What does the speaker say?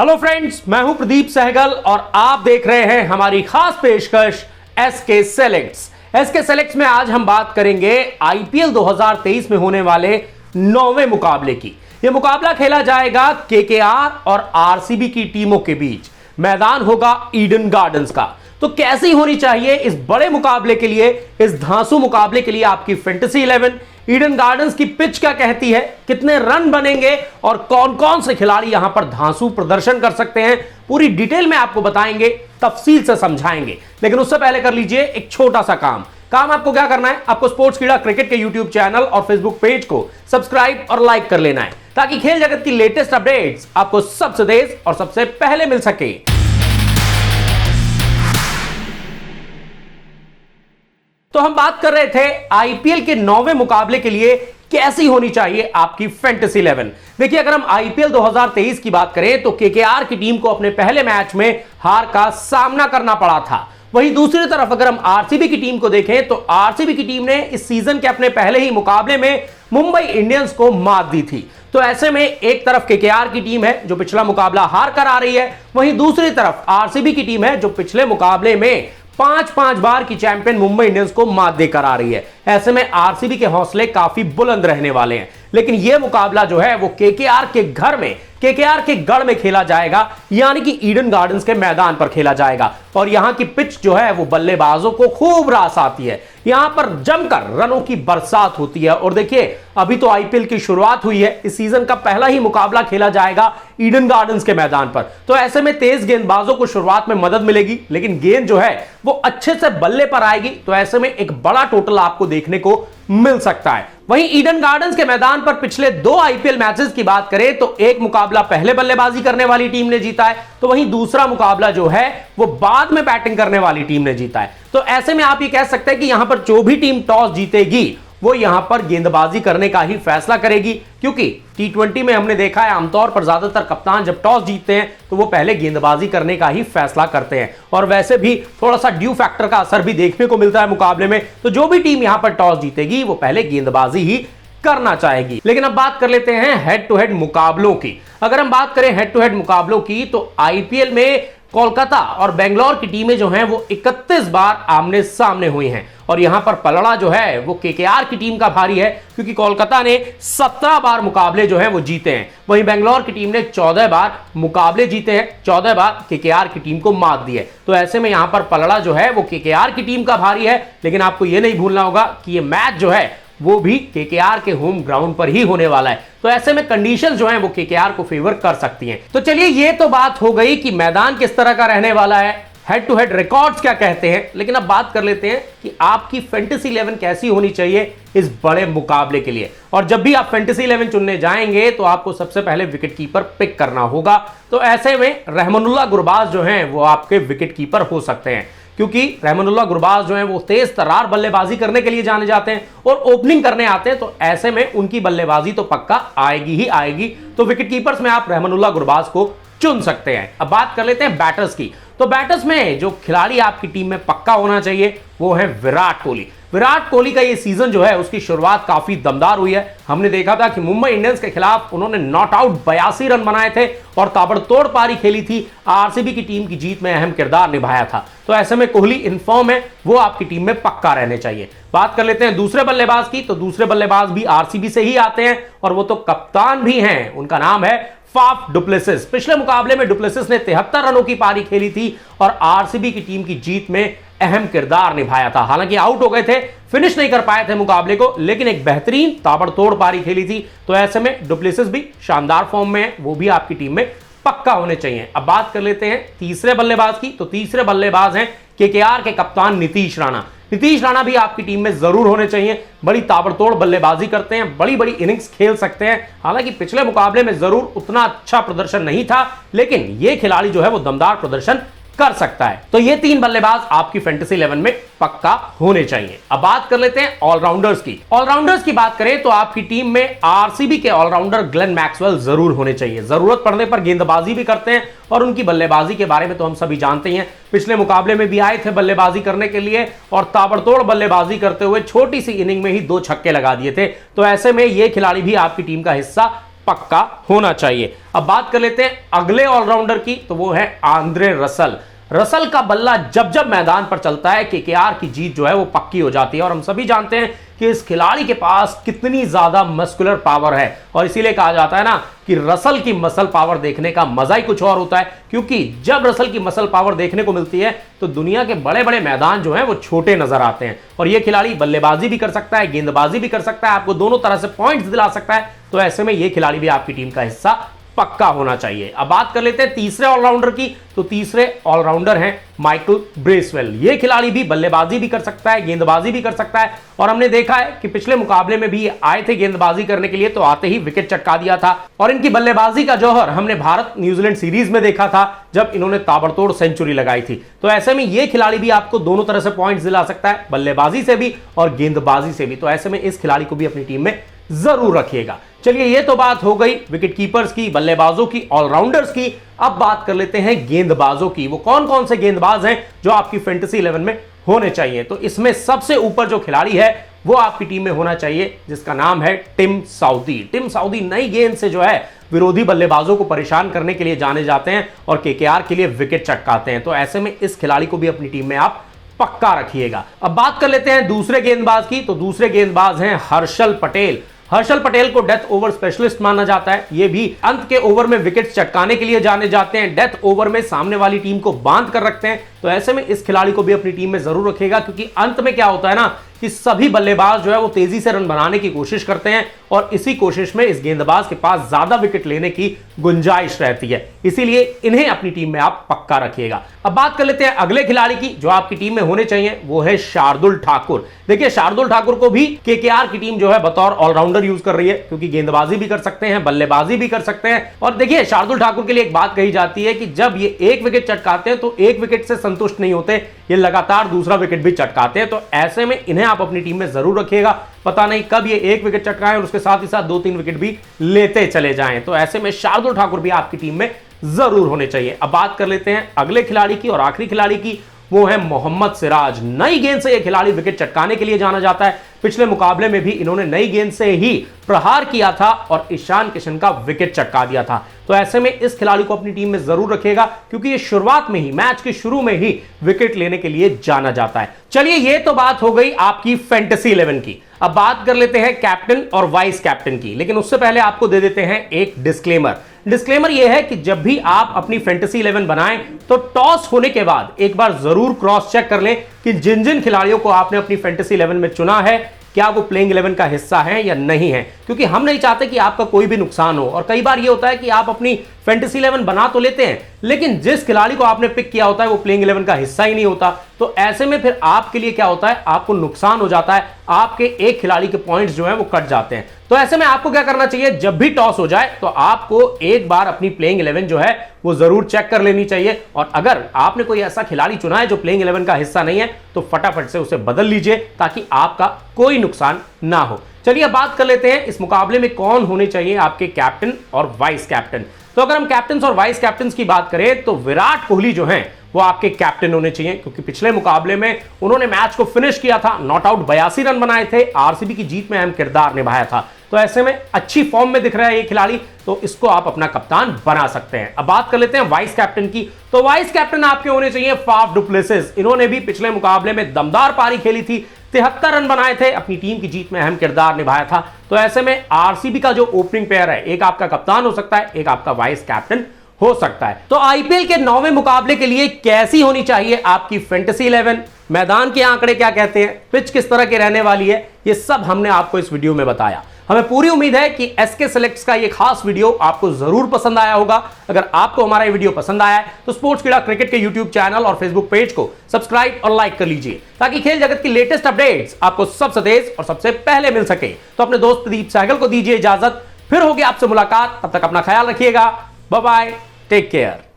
Hello friends, मैं हूं प्रदीप सहगल और आप देख रहे हैं हमारी खास पेशकश एसके सेलेक्ट्स। एसके सेलेक्ट्स में आज हम बात करेंगे आईपीएल 2023 में होने वाले 9वें मुकाबले की। यह मुकाबला खेला जाएगा केकेआर और आरसीबी की टीमों के बीच। मैदान होगा ईडन गार्डन्स का। तो कैसी होनी चाहिए इस बड़े मुकाबले के लिए, इस धांसू मुकाबले के लिए आपकी फैंटेसी 11? ईडन गार्डन्स की पिच क्या कहती है, कितने रन बनेंगे और कौन कौन से खिलाड़ी यहां पर धांसू प्रदर्शन कर सकते हैं, पूरी डिटेल में आपको बताएंगे, तफसील से समझाएंगे। लेकिन उससे पहले कर लीजिए एक छोटा सा काम। आपको क्या करना है, आपको स्पोर्ट्स कीड़ा क्रिकेट के यूट्यूब चैनल और फेसबुक पेज को सब्सक्राइब और लाइक कर लेना है, ताकि खेल जगत की लेटेस्ट अपडेट्स आपको सबसे तेज और सबसे पहले मिल सके। तो हम बात कर रहे थे आईपीएल के 9वें मुकाबले के लिए कैसी होनी चाहिए आपकी फैंटेसी 11। देखिए, अगर हम आईपीएल 2023 की बात करें तो केकेआर की टीम को अपने पहले मैच में हार का सामना करना पड़ा था। वहीं दूसरी तरफ अगर हम आरसीबी की टीम को देखें तो आरसीबी की टीम ने इस सीजन के अपने पहले ही मुकाबले में मुंबई इंडियंस को मात दी थी। तो ऐसे में एक तरफ केकेआर की टीम है जो पिछला मुकाबला हार कर आ रही है, वहीं दूसरी तरफ आरसीबी की टीम है जो पिछले मुकाबले में 5-5 बार की चैंपियन मुंबई इंडियंस को मात देकर आ रही है। ऐसे में आरसीबी के हौसले काफी बुलंद रहने वाले हैं। लेकिन यह मुकाबला जो है वो केकेआर के घर में, केकेआर के गढ़ में खेला जाएगा, यानी कि ईडन गार्डन्स के मैदान पर खेला जाएगा। और यहां की पिच जो है वो बल्लेबाजों को खूब रास आती है। यहां पर जमकर रनों की बरसात होती है। और देखिए, अभी तो आईपीएल की शुरुआत हुई है, इस सीजन का पहला ही मुकाबला खेला जाएगा ईडन गार्डन्स के मैदान पर। तो ऐसे में तेज गेंदबाजों को शुरुआत में मदद मिलेगी, लेकिन गेंद जो है वो अच्छे से बल्ले पर आएगी। तो ऐसे में एक बड़ा टोटल आपको देखने को मिल सकता है। वहीं ईडन गार्डन्स के मैदान पर पिछले 2 आईपीएल मैचेस की बात करें तो एक मुकाबला पहले बल्लेबाजी करने वाली टीम ने जीता है, तो वहीं दूसरा मुकाबला जो है वो बाद में बैटिंग करने वाली टीम ने जीता है। तो ऐसे में आप ये कह सकते हैं कि यहां पर जो भी टीम टॉस जीतेगी वो यहां पर गेंदबाजी करने का ही फैसला करेगी, क्योंकि टी20 में हमने देखा है आमतौर पर ज्यादातर कप्तान जब टॉस जीतते हैं तो वो पहले गेंदबाजी करने का ही फैसला करते हैं। और वैसे भी थोड़ा सा ड्यू फैक्टर का असर भी देखने को मिलता है मुकाबले में। तो जो भी टीम यहां पर टॉस जीतेगी वो पहले गेंदबाजी ही करना चाहेगी। लेकिन अब बात कर लेते हैं हेड टू हेड मुकाबलों की। अगर हम बात करें हेड टू हेड मुकाबलों की तो आईपीएल में कोलकाता और बेंगलोर की टीमें जो हैं वो 31 बार आमने सामने हुई हैं। और यहां पर पलड़ा जो है वो केकेआर की टीम का भारी है, क्योंकि कोलकाता ने 17 बार मुकाबले जो हैं वो जीते हैं। वहीं बेंगलोर की टीम ने 14 बार मुकाबले जीते हैं, 14 बार केकेआर की टीम को मात दी है। तो ऐसे में यहां पर पलड़ा जो है वो केकेआर की टीम का भारी है। लेकिन आपको यह नहीं भूलना होगा कि यह मैच जो है वो भी केकेआर के होम ग्राउंड पर ही होने वाला है। तो ऐसे में कंडीशंस जो हैं वो केकेआर को फेवर कर सकती हैं। तो चलिए, ये तो बात हो गई कि मैदान किस तरह का रहने वाला है, हेड टू हेड रिकॉर्ड्स क्या कहते हैं। लेकिन अब बात कर लेते हैं कि आपकी फैंटेसी 11 कैसी होनी चाहिए इस बड़े मुकाबले के लिए। और जब भी आप फैंटेसी 11 चुनने जाएंगे तो आपको सबसे पहले विकेट कीपर पिक करना होगा। तो ऐसे में रहमानुल्लाह गुरबाज जो हैं वो आपके विकेट कीपर हो सकते हैं, क्योंकि रहमानुल्लाह गुरबाज जो हैं वो तेज तर्रार बल्लेबाजी करने के लिए जाने जाते हैं और ओपनिंग करने आते हैं। तो ऐसे में उनकी बल्लेबाजी तो पक्का आएगी ही आएगी। तो विकेट कीपर्स में आप रहमानुल्लाह गुरबाज को चुन सकते हैं। अब बात कर लेते हैं बैटर्स की। तो बैटर्स में जो खिलाड़ी आपकी टीम में पक्का होना चाहिए वो है विराट कोहली। विराट कोहली का ये सीजन जो है उसकी शुरुआत काफी दमदार हुई है। हमने देखा था कि मुंबई इंडियंस के खिलाफ उन्होंने नॉट आउट 82 रन बनाए थे और ताबड़तोड़ पारी खेली थी। आरसीबी की टीम की जीत में अहम किरदार निभाया था। तो ऐसे में कोहली इनफॉर्म है, वो आपकी टीम में पक्का रहने चाहिए। बात कर लेते हैं दूसरे बल्लेबाज की। तो दूसरे बल्लेबाज भी आरसीबी से ही आते हैं और वो तो कप्तान भी हैं। उनका नाम है फाफ डु प्लेसिस। पिछले मुकाबले में डु प्लेसिस ने 73 रनों की पारी खेली थी और आरसीबी की टीम की जीत में अहम किरदार निभाया था। हालांकि आउट हो गए थे, फिनिश नहीं कर पाए थे मुकाबले को, लेकिन एक बेहतरीन ताबड़तोड़ पारी खेली थी। तो ऐसे में डु प्लेसिस भी शानदार फॉर्म में है, वो भी आपकी टीम में पक्का होने चाहिए। अब बात कर लेते हैं तीसरे बल्लेबाज की। तो तीसरे बल्लेबाज हैं केकेआर के कप्तान नीतीश राणा। नीतीश राणा भी आपकी टीम में जरूर होने चाहिए। बड़ी ताबड़तोड़ बल्लेबाजी करते हैं, बड़ी बड़ी इनिंग्स खेल सकते हैं। हालांकि पिछले मुकाबले में जरूर उतना अच्छा प्रदर्शन नहीं था, लेकिन यह खिलाड़ी जो है वो दमदार प्रदर्शन कर सकता है। तो ये 3 बल्लेबाज आपकी फैंटेसी 11 में पक्का होने चाहिए। अब बात कर लेते हैं ऑलराउंडर्स की। ऑलराउंडर्स की बात करें तो आपकी टीम में आरसीबी के ऑलराउंडर ग्लेन मैक्सवेल जरूर होने चाहिए। जरूरत पड़ने पर गेंदबाजी भी करते हैं और उनकी बल्लेबाजी के बारे में तो हम सभी जानते हैं। पिछले मुकाबले में भी आए थे बल्लेबाजी करने के लिए और ताबड़तोड़ बल्लेबाजी करते हुए छोटी सी इनिंग में ही 2 छक्के लगा दिए थे। तो ऐसे में ये खिलाड़ी भी आपकी टीम का हिस्सा पक्का होना चाहिए। अब बात कर लेते हैं अगले ऑलराउंडर की, तो वो है आंद्रे रसल। रसल का बल्ला जब जब मैदान पर चलता है केकेआर की जीत जो है वो पक्की हो जाती है। और हम सभी जानते हैं कि इस खिलाड़ी के पास कितनी ज्यादा मस्कुलर पावर है, और इसीलिए कहा जाता है ना कि रसल की मसल पावर देखने का मजा ही कुछ और होता है। क्योंकि जब रसल की मसल पावर देखने को मिलती है तो दुनिया के बड़े बड़े मैदान जो हैं वो छोटे नजर आते हैं। और यह खिलाड़ी बल्लेबाजी भी कर सकता है, गेंदबाजी भी कर सकता है, आपको दोनों तरह से पॉइंट्स दिला सकता है। तो ऐसे में यह खिलाड़ी भी आपकी टीम का हिस्सा पक्का होना चाहिए। अब बात कर लेते हैं तीसरे ऑलराउंडर की, तो तीसरे ऑलराउंडर हैं माइकल ब्रेसवेल। ये खिलाड़ी भी बल्लेबाजी भी कर सकता है, गेंदबाजी भी कर सकता है, और हमने देखा है कि पिछले मुकाबले में भी आए थे गेंदबाजी करने के लिए, तो आते ही विकेट चटका दिया था। और इनकी बल्लेबाजी का जौहर हमने भारत न्यूजीलैंड सीरीज में देखा था जब इन्होंने ताबड़तोड़ सेंचुरी लगाई थी। तो ऐसे में यह खिलाड़ी भी आपको दोनों तरह से पॉइंट्स दिला सकता है, बल्लेबाजी से भी और गेंदबाजी से भी। तो ऐसे में इस खिलाड़ी को भी अपनी टीम में जरूर रखिएगा। चलिए, ये तो बात हो गई विकेट कीपर्स की, बल्लेबाजों की, ऑलराउंडर्स की। अब बात कर लेते हैं गेंदबाजों की। वो कौन कौन से गेंदबाज हैं जो आपकी फैंटेसी 11 में होने चाहिए। तो इसमें सबसे ऊपर जो खिलाड़ी है वो आपकी टीम में होना चाहिए, जिसका नाम है टिम साउदी। टिम साउदी नई गेंद से जो है विरोधी बल्लेबाजों को परेशान करने के लिए जाने जाते हैं और केकेआर के लिए विकेट चटकाते हैं। तो ऐसे में इस खिलाड़ी को भी अपनी टीम में आप पक्का रखिएगा। अब बात कर लेते हैं दूसरे गेंदबाज की, तो दूसरे गेंदबाज हैं हर्षल पटेल। हर्षल पटेल को डेथ ओवर स्पेशलिस्ट माना जाता है। ये भी अंत के ओवर में विकेट चटकाने के लिए जाने जाते हैं, डेथ ओवर में सामने वाली टीम को बांध कर रखते हैं। तो ऐसे में इस खिलाड़ी को भी अपनी टीम में जरूर रखिएगा, क्योंकि अंत में क्या होता है ना कि सभी बल्लेबाज जो है वो तेजी से रन बनाने की कोशिश करते हैं, और इसी कोशिश में इस गेंदबाज के पास ज्यादा विकेट लेने की गुंजाइश रहती है। इसीलिए इन्हें अपनी टीम में आप पक्का रखिएगा। अब बात कर लेते हैं अगले खिलाड़ी की जो आपकी टीम में होने चाहिए, वो है शार्दुल ठाकुर। देखिए, शार्दुल ठाकुर को भी केकेआर की टीम जो है बतौर ऑलराउंडर यूज कर रही है, क्योंकि गेंदबाजी भी कर सकते हैं, बल्लेबाजी भी कर सकते हैं। और देखिए, शार्दुल ठाकुर के लिए एक बात कही जाती है कि जब ये एक विकेट चटकाते हैं तो एक विकेट से संतुष्ट नहीं होते, ये लगातार दूसरा विकेट भी चटकाते हैं। तो ऐसे में इन्हें आप अपनी टीम में जरूर रखिएगा। पता नहीं कब ये एक विकेट चटकाएं और उसके साथ ही साथ 2-3 विकेट भी लेते चले जाएं। तो ऐसे में शार्दुल ठाकुर भी आपकी टीम में जरूर होने चाहिए। अब बात कर लेते हैं अगले खिलाड़ी की और आखिरी खिलाड़ी की, वो है मोहम्मद सिराज। नई गेंद से यह खिलाड़ी विकेट चटकाने के लिए जाना जाता है। पिछले मुकाबले में भी इन्होंने नई गेंद से ही प्रहार किया था और ईशान किशन का विकेट चटका दिया था। तो ऐसे में इस खिलाड़ी को अपनी टीम में जरूर रखिएगा, क्योंकि ये शुरुआत में ही, मैच के शुरू में ही विकेट लेने के लिए जाना जाता है। चलिए, ये तो बात हो गई आपकी फैंटेसी 11 की। अब बात कर लेते हैं कैप्टन और वाइस कैप्टन की, लेकिन उससे पहले आपको दे देते हैं एक डिस्क्लेमर। डिस्क्लेमर यह है कि जब भी आप अपनी फैंटेसी 11 बनाएं तो टॉस होने के बाद एक बार जरूर क्रॉस चेक कर लें कि जिन जिन खिलाड़ियों को आपने अपनी फैंटेसी 11 में चुना है क्या वो प्लेइंग 11 का हिस्सा है या नहीं है, क्योंकि हम नहीं चाहते कि आपका कोई भी नुकसान हो। और कई बार ये होता है कि आप अपनी फैंटेसी 11 बना तो लेते हैं, लेकिन जिस खिलाड़ी को आपने पिक किया होता है वो प्लेइंग 11 का हिस्सा ही नहीं होता। तो ऐसे में फिर आपके लिए क्या होता है, आपको नुकसान हो जाता है, आपके एक खिलाड़ी के पॉइंट्स जो है वो कट जाते हैं। तो ऐसे में आपको क्या करना चाहिए, जब भी टॉस हो जाए तो आपको एक बार अपनी प्लेइंग 11 जो है वो जरूर चेक कर लेनी चाहिए। और अगर आपने कोई ऐसा खिलाड़ी चुना है जो प्लेइंग 11 का हिस्सा नहीं है तो फटाफट से उसे बदल लीजिए, ताकि आपका कोई नुकसान ना हो। चलिए, अब बात कर लेते हैं इस मुकाबले में कौन होने चाहिए आपके कैप्टन और वाइस कैप्टन। तो अगर हम कैप्टन और वाइस कैप्टन की बात करें तो विराट कोहली जो हैं वो आपके कैप्टन होने चाहिए, क्योंकि पिछले मुकाबले में उन्होंने मैच को फिनिश किया था, नॉट आउट 82 रन बनाए थे, आरसीबी की जीत में अहम किरदार निभाया था। तो ऐसे में अच्छी फॉर्म में दिख रहा है ये खिलाड़ी, तो इसको आप अपना कप्तान बना सकते हैं। अब बात कर लेते हैं वाइस कैप्टन की। तो वाइस कैप्टन आपके होने चाहिए फाफ डु प्लेसिस। इन्होंने भी पिछले मुकाबले में दमदार पारी खेली थी, 73 रन बनाए थे, अपनी टीम की जीत में अहम किरदार निभाया था। तो ऐसे में आरसीबी का जो ओपनिंग पेयर है, एक आपका कप्तान हो सकता है, एक आपका वाइस कैप्टन हो सकता है। तो आईपीएल के 9वें मुकाबले के लिए कैसी होनी चाहिए आपकी फैंटेसी 11, मैदान के आंकड़े क्या कहते हैं, पिच किस तरह की रहने वाली है, ये सब हमने आपको इस वीडियो में बताया। हमें पूरी उम्मीद है कि एसके सेलेक्ट्स का ये खास वीडियो आपको जरूर पसंद आया होगा। अगर आपको हमारा ये वीडियो पसंद आया है तो स्पोर्ट्स कीड़ा क्रिकेट के यूट्यूब चैनल और फेसबुक पेज को सब्सक्राइब और लाइक कर लीजिए, ताकि खेल जगत की लेटेस्ट अपडेट्स आपको सबसे तेज और सबसे पहले मिल सके। तो अपने दोस्त प्रदीप सहगल को दीजिए इजाजत, फिर होगी आपसे मुलाकात। तब तक अपना ख्याल रखिएगा, बाय बाय, टेक केयर।